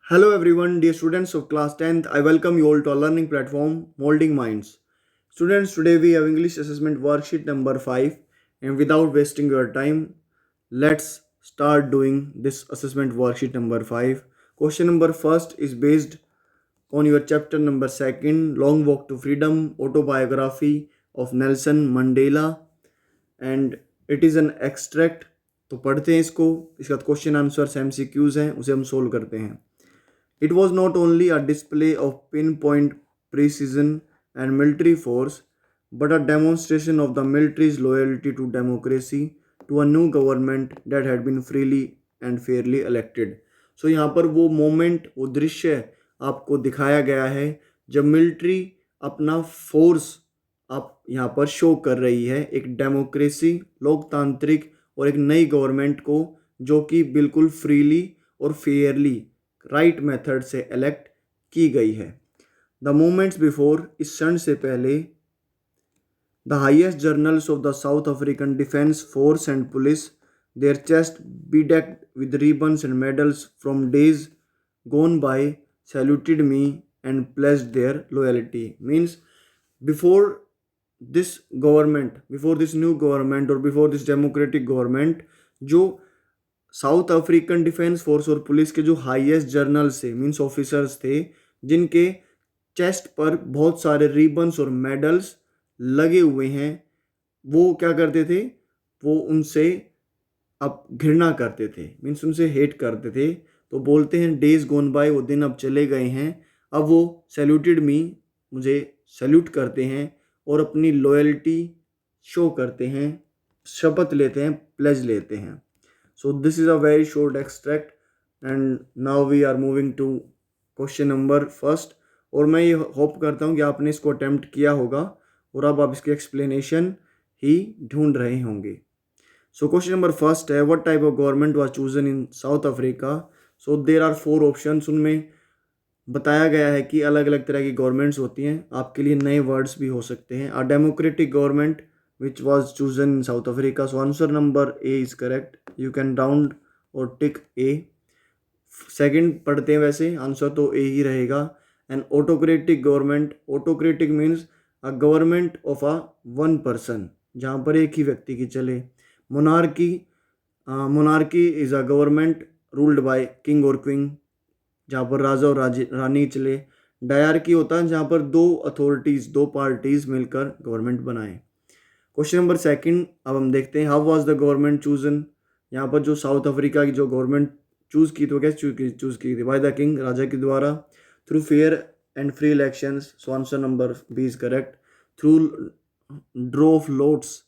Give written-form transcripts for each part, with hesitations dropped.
Hello everyone, dear students of class 10th. I welcome you all to our learning platform Molding Minds. Students, today we have English assessment worksheet number 5, and without wasting your time, let's start doing this assessment worksheet number 5. Question number first is based on your chapter number 2nd, Long Walk to Freedom, autobiography of Nelson Mandela, and it is an extract. तो पढ़ते हैं इसको। इसके बाद question answers MCQs हैं, उसे हम solve करते हैं। It was not only a display of pinpoint precision and military force, but a demonstration of the military's loyalty to democracy, to a new government that had been freely and fairly elected. So यहाँ पर वो moment, वो दृश्य आपको दिखाया गया है जब मिलिट्री अपना फोर्स आप यहाँ पर शो कर रही है एक डेमोक्रेसी, लोकतांत्रिक और एक नई गवर्नमेंट को, जो कि बिल्कुल फ्रीली और फेयरली राइट मेथड से इलेक्ट की गई है। द मोमेंट्स बिफोर, इस क्षण से पहले, the highest generals of the South African defence force and police, their chest bedecked with ribbons and medals from days gone by, saluted me and pledged their loyalty. Means before this government, before this new government or before this democratic government, जो south African defence force और police के जो highest journals थे, means officers थे, जिनके chest पर बहुत सारे रिबन्स और मेडल्स लगे हुए हैं, वो क्या करते थे? वो उनसे अब घृणा करते थे, मीन्स उनसे हेट करते थे। तो बोलते हैं डेज गोन बाय, वो दिन अब चले गए हैं। अब वो सैल्यूटेड मी, मुझे सैल्यूट करते हैं और अपनी लॉयल्टी शो करते हैं, शपथ लेते हैं, प्लेज लेते हैं। So this is a very short extract and now we are moving to question number first। और मैं ये होप करता हूँ कि आपने इसको अटेम्प्ट किया होगा और अब आप इसकी एक्सप्लेनेशन ही ढूंढ रहे होंगे। सो क्वेश्चन नंबर फर्स्ट है, what type of government was chosen in South Africa. So there are 4 options, उनमें बताया गया है कि अलग अलग तरह की गवर्नमेंट्स होती हैं। आपके लिए नए वर्ड्स भी हो सकते हैं। A democratic government which was chosen in South Africa. So answer number A is correct. You can round or tick A. Second पढ़ते हैं, वैसे आंसर तो ए ही रहेगा। N autocratic government, autocratic means a government of a one person, जहाँ पर एक ही व्यक्ति की चले। Monarchy, monarchy is a government ruled by king और क्वीन, जहाँ पर राजा और रानी चले। डायरकी होता है जहाँ पर दो अथॉरिटीज़, दो पार्टीज़ मिलकर गवर्नमेंट बनाएं। क्वेश्चन नंबर सेकंड अब हम देखते हैं, how was the government chosen. यहाँ पर जो साउथ अफ्रीका की जो गवर्नमेंट चूज़ की, तो कैसे चूज़ की थी? बाय द किंग, राजा के द्वारा। Through fair and free elections, so answer number B is correct. Through draw of lots,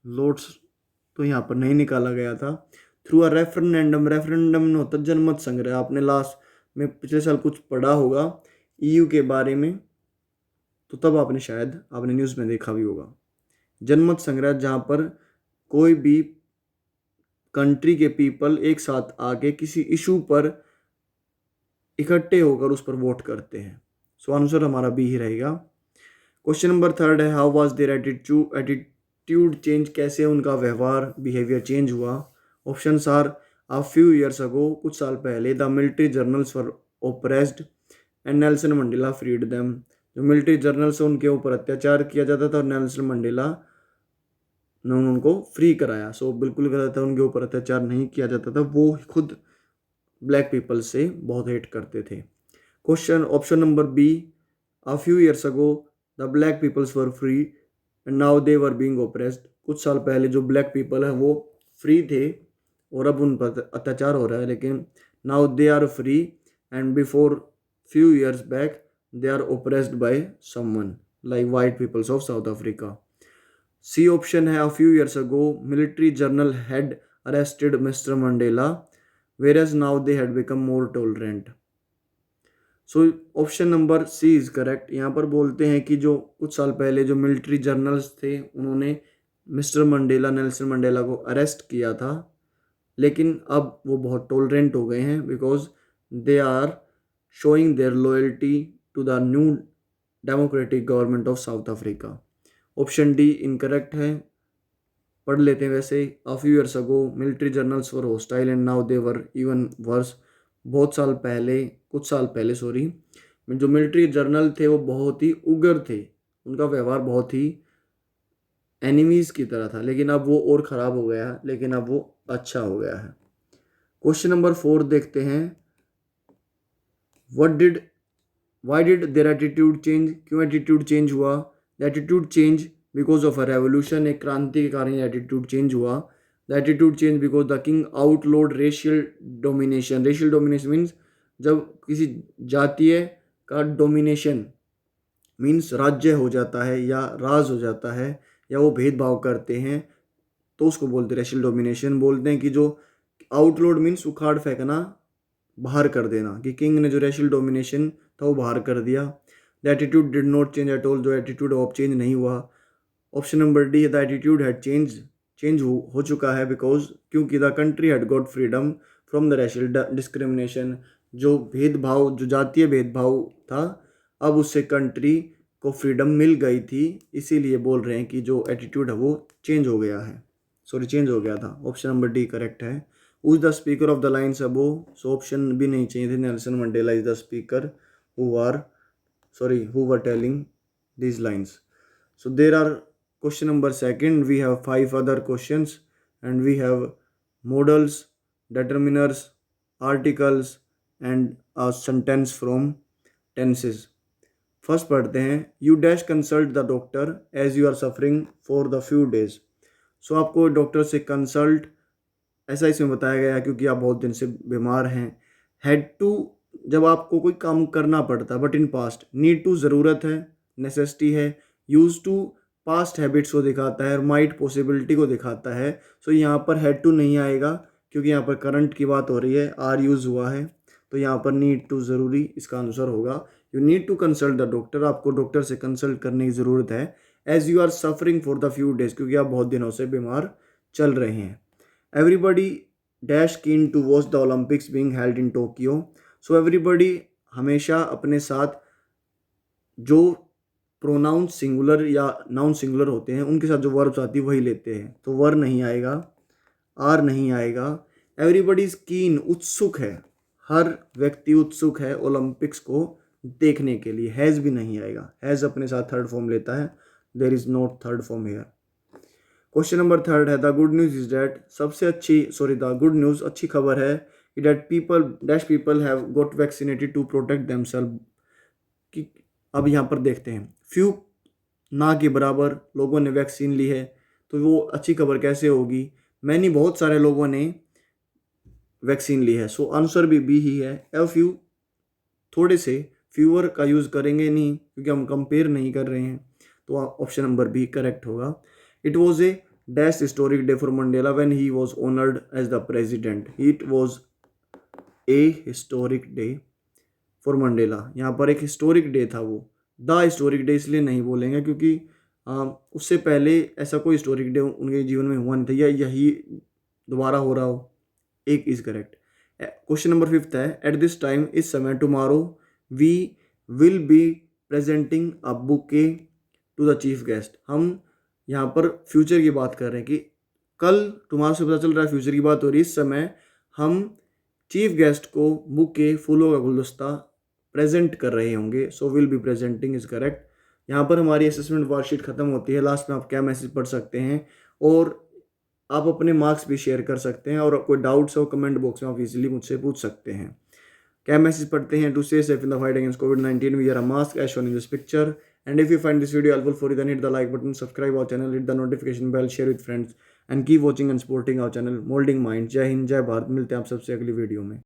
lots तो यहाँ पर नहीं निकाला गया था। थ्रू अ रेफरेंडम, रेफरेंडम होता जनमत संग्रह, आपने लास्ट में पिछले साल कुछ पढ़ा होगा EU के बारे में, तो तब आपने शायद आपने न्यूज़ में देखा भी होगा। जनमत संग्रह, जहाँ पर कोई भी कंट्री के पीपल एक साथ आके किसी इशू पर इकट्ठे होकर उस पर वोट करते हैं। सो आंसर हमारा बी ही रहेगा। क्वेश्चन नंबर थर्ड है, how was their attitude change, कैसे उनका व्यवहार, बिहेवियर चेंज हुआ। Options are, a few years ago, कुछ साल पहले, the military generals were oppressed and Nelson Mandela freed them. जो मिलिट्री जर्नल्स हैं उनके ऊपर अत्याचार किया जाता था और नेल्सन मंडेला ने उनको फ्री कराया। सो बिल्कुल गलत है, उनके ऊपर अत्याचार नहीं किया जाता था, वो खुद ब्लैक पीपल से बहुत हेट करते थे। Question option number B, a few years ago the black peoples were free and now they were being oppressed. कुछ साल पहले जो ब्लैक पीपल है वो फ्री थे और अब उन पर अत्याचार हो रहा है, लेकिन now they are free and before few years back they are oppressed by someone like white peoples of South Africa. C option है, a few years ago military general had arrested Mister Mandela whereas now they had become more tolerant. So option number C is correct. यहाँ पर बोलते हैं कि जो कुछ साल पहले जो मिलिट्री जर्नल्स थे उन्होंने मिस्टर मंडेला, नेल्सन मंडेला को अरेस्ट किया था, लेकिन अब वो बहुत टॉलरेंट हो गए हैं because they are showing their loyalty to the new democratic government of South Africa. Option D incorrect है, पढ़ लेते हैं वैसे। A few years ago military generals were hostile and now they were even worse. बहुत साल पहले, कुछ साल पहले सॉरी, जो मिलिट्री जर्नल थे वो बहुत ही उग्र थे, उनका व्यवहार बहुत ही एनिमीज़ की तरह था, लेकिन अब वो और ख़राब हो गया है, लेकिन अब वो अच्छा हो गया है। क्वेश्चन नंबर 4 देखते हैं। What did why did their attitude change, क्यों एटीट्यूड चेंज हुआ? The attitude change because of a revolution, एक क्रांति के कारण एटीट्यूड चेंज हुआ। The attitude change because the king outlawed racial domination. Racial domination means जब किसी जातीय का डोमिनेशन मीन्स राज्य हो जाता है या राज हो जाता है या वो भेदभाव करते हैं तो उसको बोलते हैं रेशियल डोमिनेशन। बोलते हैं कि जो आउटलोड मीन्स उखाड़ फेंकना, बाहर कर देना, कि किंग ने जो रेशियल डोमिनेशन था वो बाहर कर दिया। The attitude did not change at all, जो एटीट्यूड ऑफ चेंज नहीं हुआ। Option number D, the attitude had change हो चुका है बिकॉज, क्योंकि the country had got freedom from the racial discrimination. जो भेदभाव, जो जातीय भेदभाव था, अब उससे कंट्री को फ्रीडम मिल गई थी, इसीलिए बोल रहे हैं कि जो एटीट्यूड है वो चेंज हो गया है, सॉरी चेंज हो गया था। ऑप्शन नंबर डी करेक्ट है। Who is the speaker of the lines above, so option भी नहीं चाहिए थे। Nelson Mandela is the speaker who were telling these lines. So there are question number second, we have 5 other questions and we have modals, determiners, articles and a sentence from tenses. First पढ़ते हैं। You dash consult the doctor as you are suffering for the few days. So आपको doctor से consult ऐसा इसमें बताया गया क्योंकि आप बहुत दिन से बीमार हैं। हैड टू जब आपको कोई काम करना पड़ता है but in past. Need to ज़रूरत है, नेसेसिटी है। यूज टू पास्ट हैबिट्स को दिखाता है और माइट पॉसिबिलिटी को दिखाता है। सो यहाँ पर हैड टू नहीं आएगा क्योंकि यहाँ पर करंट की बात हो रही है, आर यूज़ हुआ है, तो यहाँ पर नीड टू ज़रूरी इसका आंसर होगा। You need to consult the doctor, आपको डॉक्टर से कंसल्ट करने की ज़रूरत है। As you are suffering for the few days, क्योंकि आप बहुत दिनों से बीमार चल रहे हैं। Everybody dash keen to watch the Olympics being held in Tokyo. So everybody हमेशा अपने साथ जो प्रोनाउन सिंगुलर या नाउन सिंगुलर होते हैं उनके साथ जो वर्ब्स आती है वही लेते हैं, तो वर नहीं आएगा, आर नहीं आएगा। एवरीबडी इज कीन, उत्सुक है, हर व्यक्ति उत्सुक है ओलंपिक्स को देखने के लिए। हैज़ भी नहीं आएगा, हैज़ अपने साथ थर्ड फॉर्म लेता है, there is not third form here. Question number 3 है the good news is that, the good news अच्छी खबर है कि that people have got vaccinated to protect themselves. कि अब यहाँ पर देखते हैं, फ्यू ना के बराबर लोगों ने वैक्सीन ली है, तो वो अच्छी खबर कैसे होगी? मैंने बहुत सारे लोगों ने वैक्सीन ली है, सो आंसर भी बी ही है। ए फ्यू थोड़े से, फ्यूअर का यूज़ करेंगे नहीं क्योंकि हम कंपेयर नहीं कर रहे हैं, तो ऑप्शन नंबर बी करेक्ट होगा। It was a dash historic day for Mandela when he was honoured as the president. It was a historic day for Mandela, यहाँ पर एक हिस्टोरिक डे था, वो द हिस्टोरिक डे इसलिए नहीं बोलेंगे क्योंकि उससे पहले ऐसा कोई हिस्टोरिक डे उनके जीवन में हुआ नहीं था या यही दोबारा हो रहा हो। एक इज करेक्ट। क्वेश्चन नंबर 5 है एट दिस टाइम, इस समय, tomorrow we will be presenting a bouquet to the chief guest. हम यहाँ पर फ्यूचर की बात कर रहे हैं कि कल, टुमारो से पता चल रहा है फ्यूचर की बात हो रही है। इस समय हम चीफ गेस्ट को बुके, फूलों का गुलदस्ता प्रेजेंट कर रहे होंगे, so will be presenting is correct. यहाँ पर हमारी असेसमेंट वर्कशीट खत्म होती है। लास्ट में आप क्या मैसेज पढ़ सकते हैं और आप अपने मार्क्स भी शेयर कर सकते हैं, और कोई डाउट्स हो कमेंट बॉक्स में आप इजीली मुझसे पूछ सकते हैं। क्या मैसेज पढ़ते हैं? To stay safe in the fight against कोविड-19 wear a mask as shown in this picture, and if you find this video helpful for you then hit the like button, subscribe our channel, hit the notification bell, share with friends and keep watching and supporting our channel moulding mind. Jai Hind, जय भारत। मिलते हैं आप सबसे अगली video में।